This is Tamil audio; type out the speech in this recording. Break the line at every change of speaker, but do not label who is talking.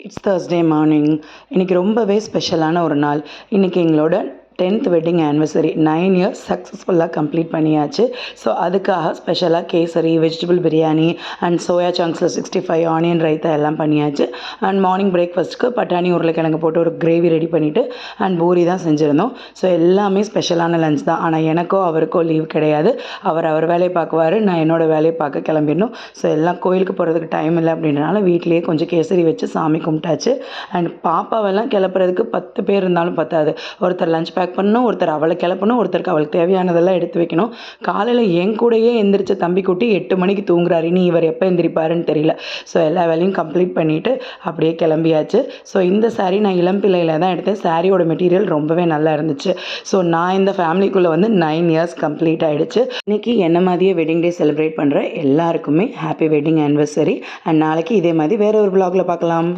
It's Thursday morning. இன்றைக்கி ரொம்பவே ஸ்பெஷலான ஒரு நாள். இன்றைக்கி எங்களோட 10th வெட்டிங் ஆனிவர்சரி 9 இயர்ஸ் சக்ஸஸ்ஃபுல்லாக கம்ப்ளீட் பண்ணியாச்சு. ஸோ அதுக்காக ஸ்பெஷலாக kesari, vegetable biryani and soya சங்க்ஸில் 65 ஆனியன் ரைத்தா எல்லாம் பண்ணியாச்சு. அண்ட் மார்னிங் பிரேக்ஃபாஸ்ட்டுக்கு பட்டாணி உருளைக்கிழங்கு போட்டு ஒரு கிரேவி ரெடி பண்ணிவிட்டு அண்ட் பூரி தான் செஞ்சுருந்தோம். ஸோ எல்லாமே ஸ்பெஷலான லஞ்ச் தான். ஆனால் எனக்கோ அவருக்கோ லீவ் கிடையாது. அவர் வேலையை பார்க்குவார், நான் என்னோடய வேலையை பார்க்க கிளம்பிடணும். ஸோ எல்லாம் கோயிலுக்கு போகிறதுக்கு டைம் இல்லை அப்படின்றனால வீட்லேயே கொஞ்சம் கேசரி வச்சு சாமி கும்பிட்டாச்சு. அண்ட் பாப்பாவெல்லாம் கிளப்புறதுக்கு 10 பேர் இருந்தாலும் பத்தாது. ஒருத்தர் லஞ்ச் பேக் பண்ணணும், ஒருத்தர் அவளை கிளப்பணும், ஒருத்தருக்கு அவளுக்கு தேவையானதெல்லாம் எடுத்து வைக்கணும். காலையில் என் கூடயே எந்திரிச்ச தம்பி குட்டி 8 மணிக்கு தூங்குறாரு. இனி இவர் எப்போ எந்திரிப்பாருன்னு தெரியல. ஸோ எல்லா வேலையும் கம்ப்ளீட் பண்ணிவிட்டு அப்படியே கிளம்பியாச்சு. ஸோ இந்த சாரீ நான் இளம்பிள்ளையில் தான் எடுத்தேன். சாரியோட மெட்டீரியல் ரொம்பவே நல்லா இருந்துச்சு. ஸோ நான் இந்த ஃபேமிலிக்குள்ளே வந்து 9 இயர்ஸ் கம்ப்ளீட் ஆகிடுச்சு. இன்றைக்கி என்ன மாதிரியே வெட்டிங் டே செலிப்ரேட் பண்ணுற எல்லாருக்குமே ஹாப்பி வெட்டிங் ஆனிவர்சரி. அண்ட் நாளைக்கு இதே மாதிரி வேறு ஒரு vlogல பார்க்கலாம்.